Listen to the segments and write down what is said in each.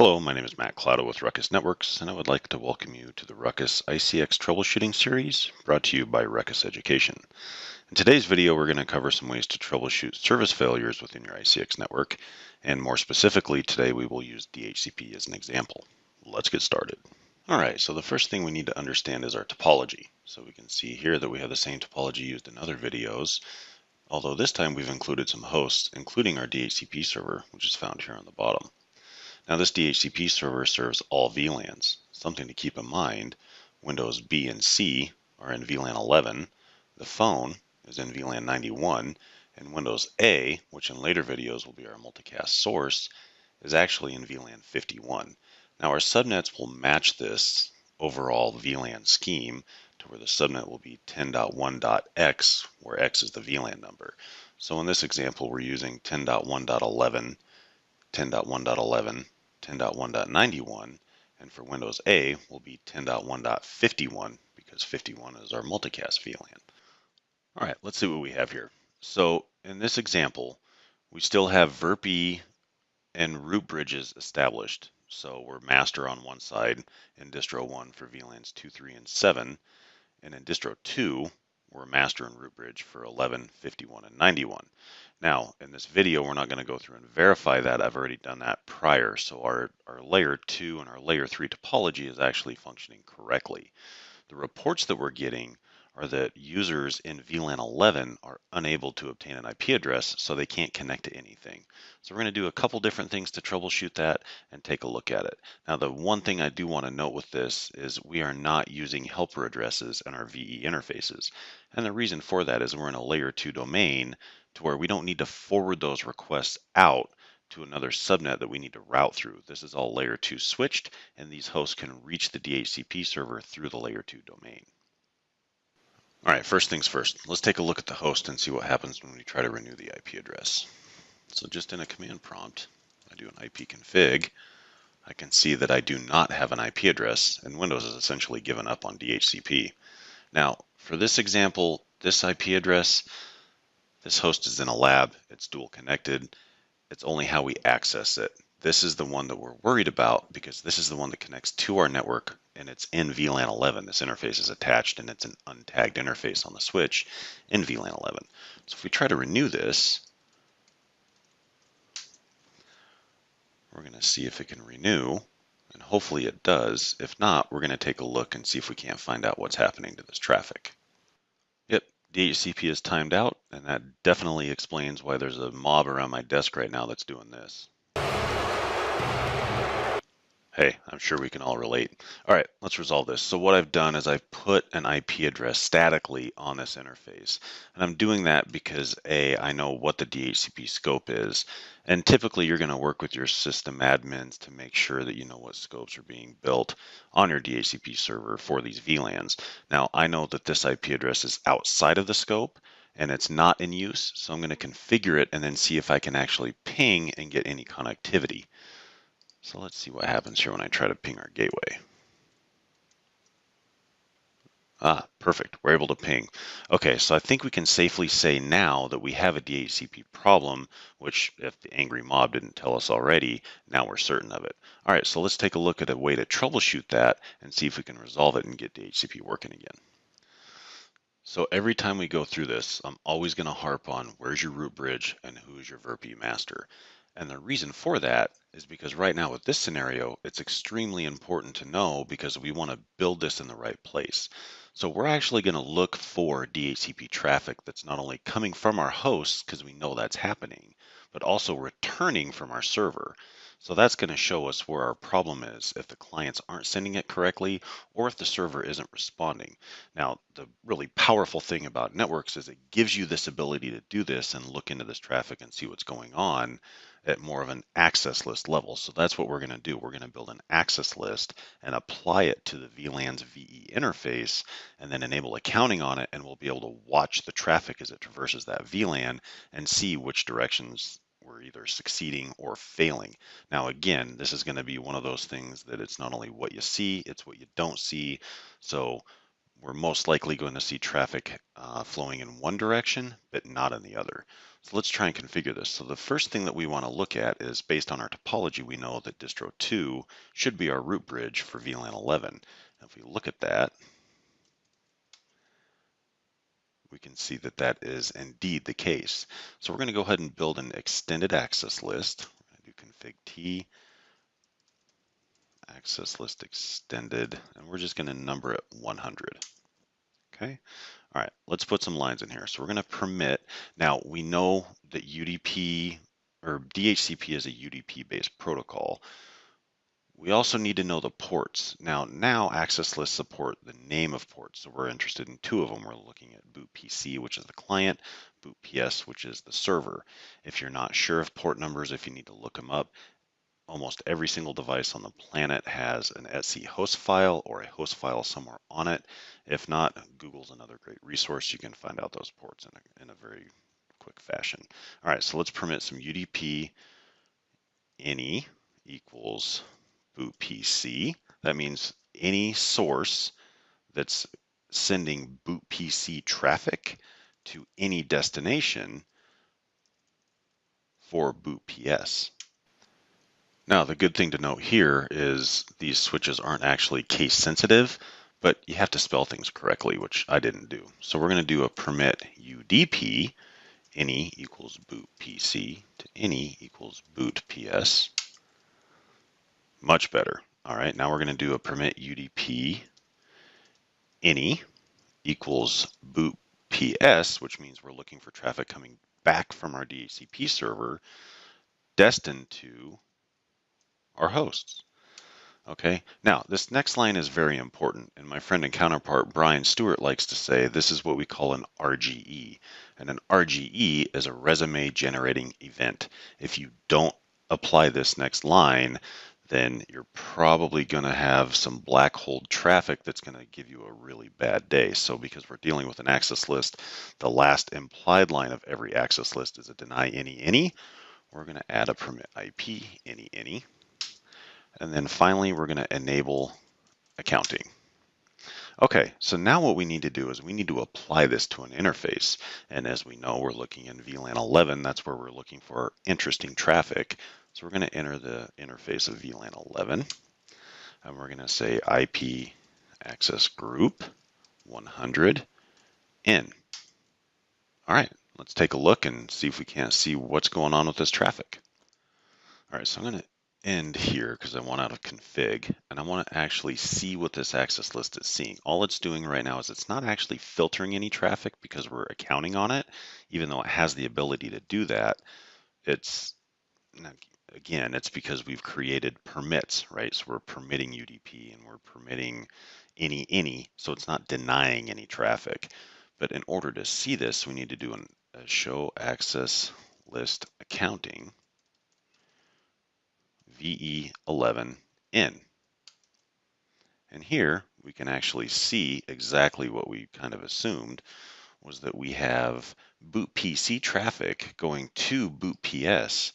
Hello, my name is Matt Cloudo with Ruckus Networks, and I would like to welcome you to the Ruckus ICX Troubleshooting series brought to you by Ruckus Education. In today's video, we're going to cover some ways to troubleshoot service failures within your ICX network, and more specifically, today we will use DHCP as an example. Let's get started. Alright, so the first thing we need to understand is our topology. So we can see here that we have the same topology used in other videos, although this time we've included some hosts, including our DHCP server, which is found here on the bottom. Now this DHCP server serves all VLANs. Something to keep in mind, Windows B and C are in VLAN 11, the phone is in VLAN 91, and Windows A, which in later videos will be our multicast source, is actually in VLAN 51. Now our subnets will match this overall VLAN scheme to where the subnet will be 10.1.x, where x is the VLAN number. So in this example, we're using 10.1.11, 10.1.11, 10.1.91, and for Windows A will be 10.1.51 because 51 is our multicast VLAN. All right, let's see what we have here. So in this example, we still have VRP and root bridges established. So we're master on one side in distro 1 for VLANs 2, 3, and 7, and in distro 2, we're master and root bridge for 11, 51, and 91. Now, in this video, we're not going to go through and verify that. I've already done that prior. So our layer 2 and our layer 3 topology is actually functioning correctly. The reports that we're getting are that users in VLAN 11 are unable to obtain an IP address, so they can't connect to anything. So we're going to do a couple different things to troubleshoot that and take a look at it. Now, the one thing I do want to note with this is we are not using helper addresses in our VE interfaces. And the reason for that is we're in a layer 2 domain to where we don't need to forward those requests out to another subnet that we need to route through. This is all layer 2 switched, and these hosts can reach the DHCP server through the layer 2 domain. All right, first things first, let's take a look at the host and see what happens when we try to renew the IP address. So just in a command prompt, I do an IP config. I can see that I do not have an IP address, and Windows has essentially given up on DHCP. Now, for this example, this IP address, this host is in a lab, it's dual connected, it's only how we access it. This is the one that we're worried about because this is the one that connects to our network and it's in VLAN 11. This interface is attached and it's an untagged interface on the switch in VLAN 11. So if we try to renew this, we're going to see if it can renew, and hopefully it does. If not, we're going to take a look and see if we can't find out what's happening to this traffic. Yep, DHCP is timed out, and that definitely explains why there's a mob around my desk right now that's doing this. Hey, I'm sure we can all relate. All right, let's resolve this. So what I've done is I've put an IP address statically on this interface. And I'm doing that because A, I know what the DHCP scope is. And typically you're going to work with your system admins to make sure that you know what scopes are being built on your DHCP server for these VLANs. Now, I know that this IP address is outside of the scope and it's not in use. So I'm going to configure it and then see if I can actually ping and get any connectivity. So let's see what happens here when I try to ping our gateway. Ah, perfect. We're able to ping. Okay, so I think we can safely say now that we have a DHCP problem, which if the angry mob didn't tell us already, now we're certain of it. All right, so let's take a look at a way to troubleshoot that and see if we can resolve it and get DHCP working again. So every time we go through this, I'm always going to harp on where's your root bridge and who's your VRP master. And the reason for that is because right now with this scenario, it's extremely important to know because we want to build this in the right place. So we're actually going to look for DHCP traffic that's not only coming from our hosts because we know that's happening, but also returning from our server. So that's going to show us where our problem is if the clients aren't sending it correctly or if the server isn't responding. Now, the really powerful thing about networks is it gives you this ability to do this and look into this traffic and see what's going on at more of an access list level. So that's what we're going to do. We're going to build an access list and apply it to the VLAN's VE interface and then enable accounting on it, and we'll be able to watch the traffic as it traverses that VLAN and see which directions we're either succeeding or failing. Now, again, this is going to be one of those things that it's not only what you see, it's what you don't see. So we're most likely going to see traffic flowing in one direction, but not in the other. So let's try and configure this. So the first thing that we want to look at is, based on our topology, we know that distro 2 should be our root bridge for VLAN 11. And if we look at that, we can see that that is indeed the case. So we're going to go ahead and build an extended access list. We're going to do config T, access list extended, and we're just going to number it 100. Okay. All right, let's put some lines in here. So we're going to permit. Now we know that UDP or DHCP is a UDP-based protocol. We also need to know the ports. Now access lists support the name of ports. So we're interested in two of them. We're looking at boot PC, which is the client, boot PS, which is the server. If you're not sure of port numbers, if you need to look them up, almost every single device on the planet has an etc host file or a host file somewhere on it. If not, Google's another great resource. You can find out those ports in a very quick fashion. All right, so let's permit some UDP any equals boot PC. That means any source that's sending boot PC traffic to any destination for boot PS. Now, the good thing to note here is these switches aren't actually case sensitive, but you have to spell things correctly, which I didn't do. So we're going to do a permit UDP any equals boot PC to any equals boot PS. Much better. All right, now we're going to do a permit UDP any equals boot PS, which means we're looking for traffic coming back from our DHCP server destined to our hosts. Okay, now this next line is very important, and my friend and counterpart Brian Stewart likes to say this is what we call an RGE, and an RGE is a resume generating event. If you don't apply this next line, then you're probably going to have some black hole traffic that's going to give you a really bad day. So because we're dealing with an access list, the last implied line of every access list is a deny any. We're going to add a permit IP any. And then finally, we're going to enable accounting. Okay, so now what we need to do is we need to apply this to an interface. And as we know, we're looking in VLAN 11. That's where we're looking for interesting traffic. So we're going to enter the interface of VLAN 11. And we're going to say IP access group 100 in. All right, let's take a look and see if we can't see what's going on with this traffic. All right, so I'm going to end here because I want out of config, and I want to actually see what this access list is seeing. All it's doing right now is it's not actually filtering any traffic because we're accounting on it, even though it has the ability to do that. It's, again, it's because we've created permits, right? So we're permitting UDP and we're permitting any, so it's not denying any traffic. But in order to see this, we need to do a show access list accounting VE11 in. And here we can actually see exactly what we kind of assumed was that we have boot PC traffic going to boot PS,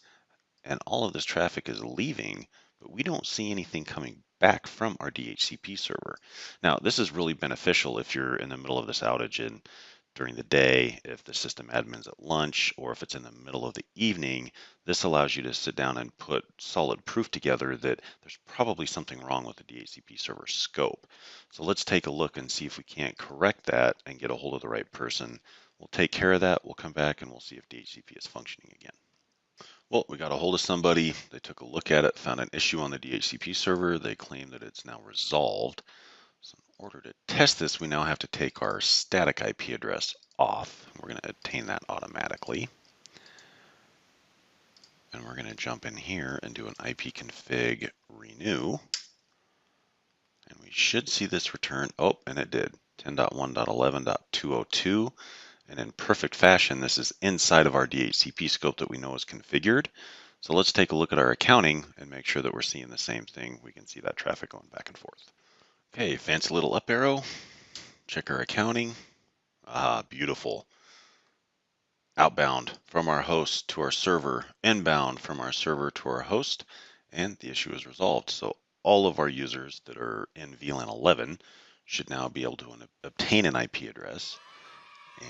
and all of this traffic is leaving, but we don't see anything coming back from our DHCP server. Now, this is really beneficial if you're in the middle of this outage and during the day, if the system admin's at lunch, or if it's in the middle of the evening. This allows you to sit down and put solid proof together that there's probably something wrong with the DHCP server scope. So let's take a look and see if we can't correct that and get a hold of the right person. We'll take care of that. We'll come back and we'll see if DHCP is functioning again. Well, we got a hold of somebody. They took a look at it, found an issue on the DHCP server. They claim that it's now resolved. So in order to test this, we now have to take our static IP address off. We're going to obtain that automatically. And we're going to jump in here and do an ipconfig renew. And we should see this return. Oh, and it did. 10.1.11.202. And in perfect fashion, this is inside of our DHCP scope that we know is configured. So let's take a look at our accounting and make sure that we're seeing the same thing. We can see that traffic going back and forth. Okay, fancy little up arrow. Check our accounting. Ah, beautiful. Outbound from our host to our server, inbound from our server to our host, and the issue is resolved. So all of our users that are in VLAN 11 should now be able to obtain an IP address,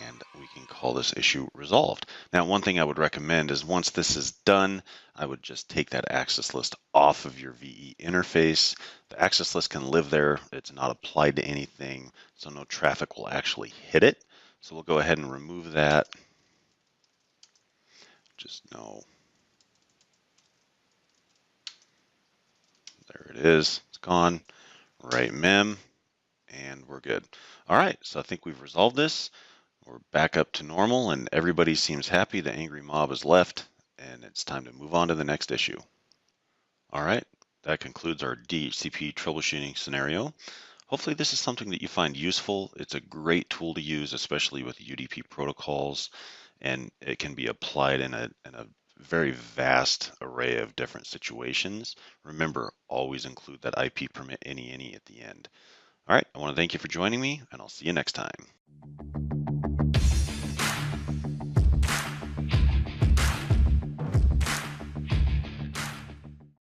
and we can call this issue resolved. Now, one thing I would recommend is once this is done, I would just take that access list off of your VE interface. The access list can live there. It's not applied to anything, so no traffic will actually hit it. So we'll go ahead and remove that. Just no. There it is. It's gone. Right mem, and we're good. All right, so I think we've resolved this. We're back up to normal, and everybody seems happy. The angry mob is left, and it's time to move on to the next issue. All right, that concludes our DHCP troubleshooting scenario. Hopefully this is something that you find useful. It's a great tool to use, especially with UDP protocols, and it can be applied in a very vast array of different situations. Remember, always include that IP permit any at the end. All right, I want to thank you for joining me, and I'll see you next time.